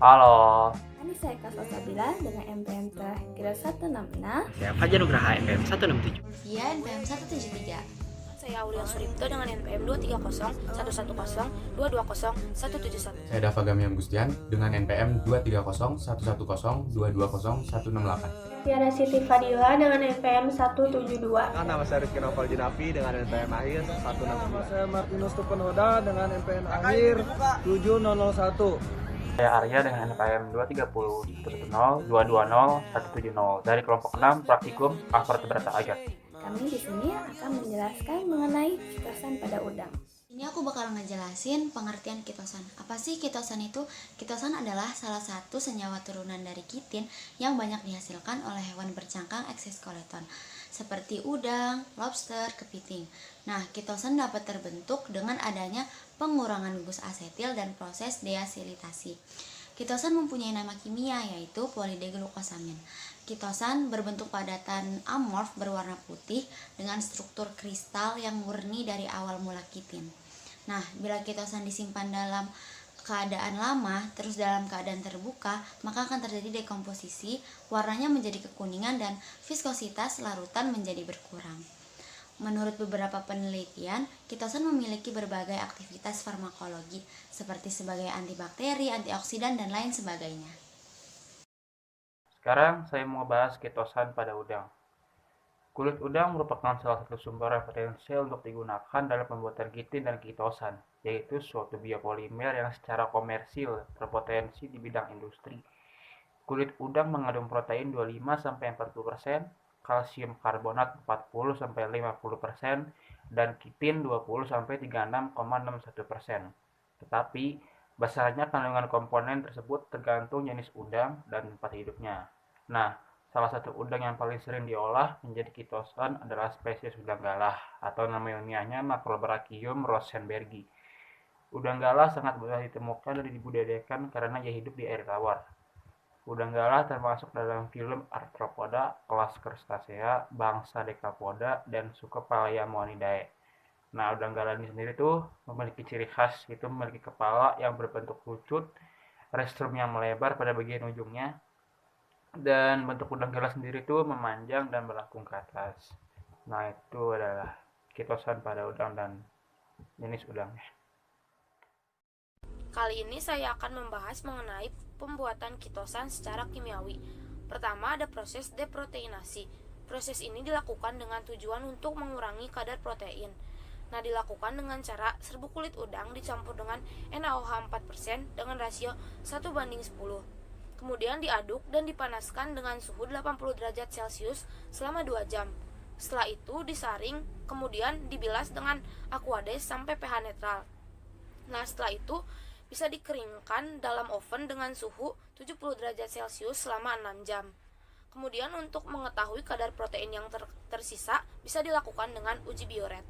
Halo, Anissa Eka Salsabila dengan MPM terakhir 166. Saya Fajar Nugraha NPM 167. Via NPM 173. Saya Aulia Suripto dengan NPM 230 110 220 171. Saya Dava Gamiam Gustian dengan NPM 230 110 220 168. Tiara Siti Fadila dengan NPM 172. Nama saya Rizky Noval Jinapi dengan NPM akhir 162. Nama saya Martinus Tupenoda dengan NPM akhir 7001. saya Arya dengan NPM 230 110 220 170 dari kelompok 6 praktikum Vertebrata Agar. Kami di sini akan menjelaskan mengenai kitosan pada udang. Ini aku bakal ngejelasin pengertian kitosan. Apa sih kitosan itu? Kitosan adalah salah satu senyawa turunan dari kitin yang banyak dihasilkan oleh hewan bercangkang eksoskeleton seperti udang, lobster, kepiting. Nah, kitosan dapat terbentuk dengan adanya pengurangan gus asetil dan proses deasilitasi. Kitosan mempunyai nama kimia yaitu polideglukosamin. Kitosan berbentuk padatan amorf berwarna putih dengan struktur kristal yang murni dari awal mula kitin. Nah, bila kitosan disimpan dalam keadaan lama, terus dalam keadaan terbuka, maka akan terjadi dekomposisi, warnanya menjadi kekuningan dan viskositas larutan menjadi berkurang. Menurut beberapa penelitian, kitosan memiliki berbagai aktivitas farmakologi, seperti sebagai antibakteri, antioksidan, dan lain sebagainya. Sekarang saya mau bahas kitosan pada udang. Kulit udang merupakan salah satu sumber yang potensial untuk digunakan dalam pembuatan kitin dan kitosan, yaitu suatu biopolimer yang secara komersil berpotensi di bidang industri. Kulit udang mengandung protein 25-40%, kalsium karbonat 40-50%, dan kitin 20-36,61%. Tetapi, besarnya kandungan komponen tersebut tergantung jenis udang dan tempat hidupnya. Nah, salah satu udang yang paling sering diolah menjadi kitosan adalah spesies udang galah atau nama ilmiahnya Macrobrachium rosenbergi. Udang galah sangat mudah ditemukan dan dibudidayakan karena ia hidup di air tawar. Udang galah termasuk dalam film Arthropoda, kelas Crustacea, bangsa Decapoda, dan suku Palaemonidae. Nah, udang galah ini sendiri tuh memiliki ciri khas, itu memiliki kepala yang berbentuk kerucut, rostrum yang melebar pada bagian ujungnya, dan bentuk udang galah sendiri tuh memanjang dan melengkung ke atas. Nah, itu adalah kitosan pada udang dan jenis udangnya. Kali ini saya akan membahas mengenai pembuatan kitosan secara kimiawi. Pertama ada proses deproteinasi. Proses ini dilakukan dengan tujuan untuk mengurangi kadar protein. Nah, dilakukan dengan cara serbuk kulit udang dicampur dengan NaOH 4% dengan rasio 1:10. Kemudian diaduk dan dipanaskan dengan suhu 80 derajat Celcius selama 2 jam. Setelah itu disaring, kemudian dibilas dengan aquades sampai pH netral. Nah, setelah itu bisa dikeringkan dalam oven dengan suhu 70 derajat Celcius selama 6 jam. Kemudian untuk mengetahui kadar protein yang tersisa bisa dilakukan dengan uji bioret.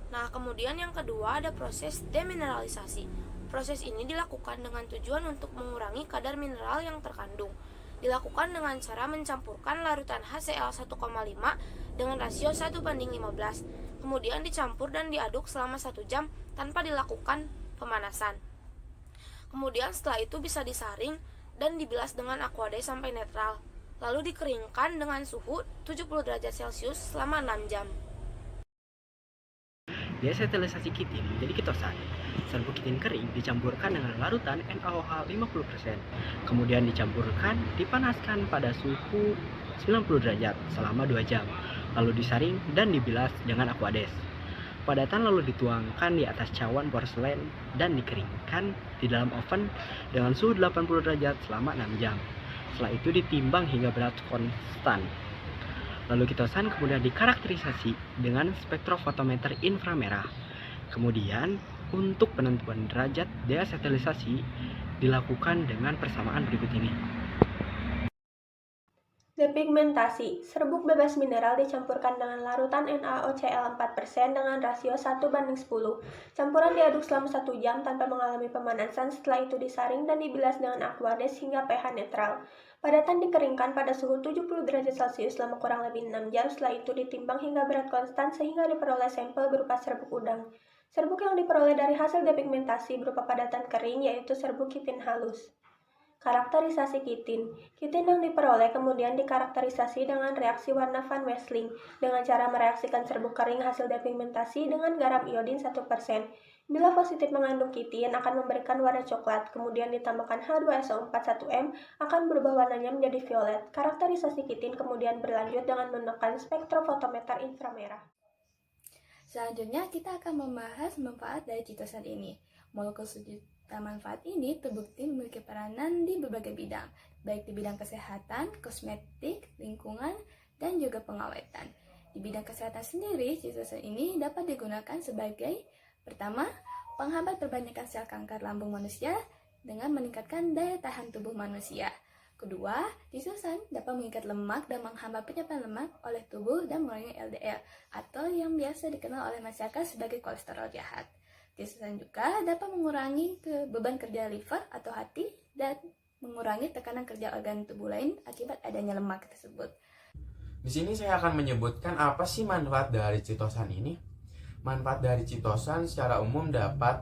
Nah, kemudian yang kedua ada proses demineralisasi. Proses ini dilakukan dengan tujuan untuk mengurangi kadar mineral yang terkandung. Dilakukan dengan cara mencampurkan larutan HCl 1,5 dengan rasio 1:15. Kemudian dicampur dan diaduk selama 1 jam tanpa dilakukan pemanasan. Kemudian setelah itu bisa disaring dan dibilas dengan aquades sampai netral. Lalu dikeringkan dengan suhu 70 derajat Celcius selama 6 jam. Deasetylisasi kitin menjadi kitosan. Serbuk kitin kering dicampurkan dengan larutan NaOH 50%. Kemudian dicampurkan, dipanaskan pada suhu 90 derajat selama 2 jam. Lalu disaring dan dibilas dengan aquades. Padatan lalu dituangkan di atas cawan porselen dan dikeringkan di dalam oven dengan suhu 80 derajat selama 6 jam. Setelah itu ditimbang hingga berat konstan. Lalu kitosan kemudian dikarakterisasi dengan spektrofotometer inframerah. Kemudian untuk penentuan derajat deasetylisasi dilakukan dengan persamaan berikut ini. Depigmentasi. Serbuk bebas mineral dicampurkan dengan larutan NaOCl 4% dengan rasio 1:10. Campuran diaduk selama 1 jam tanpa mengalami pemanasan, setelah itu disaring dan dibilas dengan aquades hingga pH netral. Padatan dikeringkan pada suhu 70 derajat Celcius selama kurang lebih 6 jam, setelah itu ditimbang hingga berat konstan sehingga diperoleh sampel berupa serbuk udang. Serbuk yang diperoleh dari hasil depigmentasi berupa padatan kering yaitu serbuk kitin halus. Karakterisasi kitin. Kitin yang diperoleh kemudian dikarakterisasi dengan reaksi warna Van Wessling dengan cara mereaksikan serbuk kering hasil depigmentasi dengan garam iodin 1%. Bila positif mengandung kitin akan memberikan warna coklat, kemudian ditambahkan H2SO41M akan berubah warnanya menjadi violet. Karakterisasi kitin kemudian berlanjut dengan menekan spektrofotometer inframerah. Selanjutnya kita akan membahas manfaat dari chitosan ini. Molekul sejuta manfaat ini terbukti memiliki peranan di berbagai bidang, baik di bidang kesehatan, kosmetik, lingkungan, dan juga pengawetan. Di bidang kesehatan sendiri, chitosan ini dapat digunakan sebagai pertama, penghambat perbaikan sel kanker lambung manusia dengan meningkatkan daya tahan tubuh manusia. Kedua, chitosan dapat mengikat lemak dan menghambat penyebaran lemak oleh tubuh dan mengurangi LDL atau yang biasa dikenal oleh masyarakat sebagai kolesterol jahat. Chitosan juga dapat mengurangi beban kerja liver atau hati dan mengurangi tekanan kerja organ tubuh lain akibat adanya lemak tersebut. Di sini saya akan menyebutkan apa sih manfaat dari chitosan ini. Manfaat dari chitosan secara umum dapat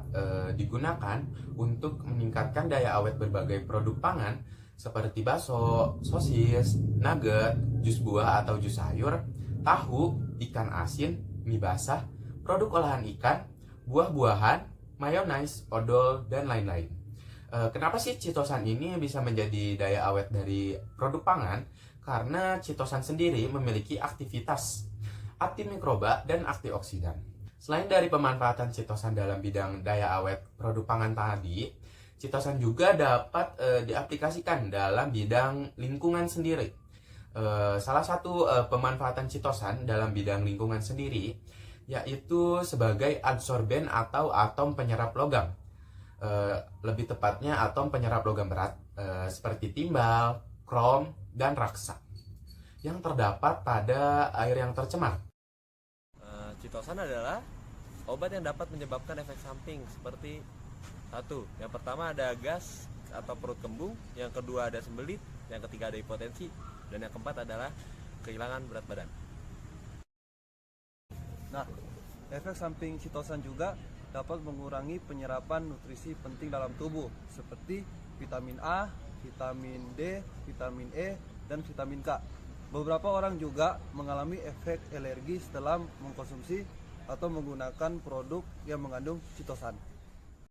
digunakan untuk meningkatkan daya awet berbagai produk pangan seperti bakso, sosis, nugget, jus buah atau jus sayur, tahu, ikan asin, mie basah, produk olahan ikan, buah-buahan, mayonaise, odol, dan lain-lain. Kenapa sih chitosan ini bisa menjadi daya awet dari produk pangan? Karena chitosan sendiri memiliki aktivitas antimikroba dan antioksidan. Selain dari pemanfaatan chitosan dalam bidang daya awet produk pangan tadi, chitosan juga dapat diaplikasikan dalam bidang lingkungan sendiri. Salah satu pemanfaatan chitosan dalam bidang lingkungan sendiri yaitu sebagai adsorben atau atom penyerap logam. Lebih tepatnya atom penyerap logam berat seperti timbal, krom, dan raksa yang terdapat pada air yang tercemar. Chitosan adalah obat yang dapat menyebabkan efek samping seperti satu, yang pertama ada gas atau perut kembung, yang kedua ada sembelit, yang ketiga ada hipotensi, dan yang keempat adalah kehilangan berat badan. Nah, efek samping chitosan juga dapat mengurangi penyerapan nutrisi penting dalam tubuh seperti vitamin A, vitamin D, vitamin E, dan vitamin K. Beberapa orang juga mengalami efek alergi setelah mengkonsumsi atau menggunakan produk yang mengandung chitosan.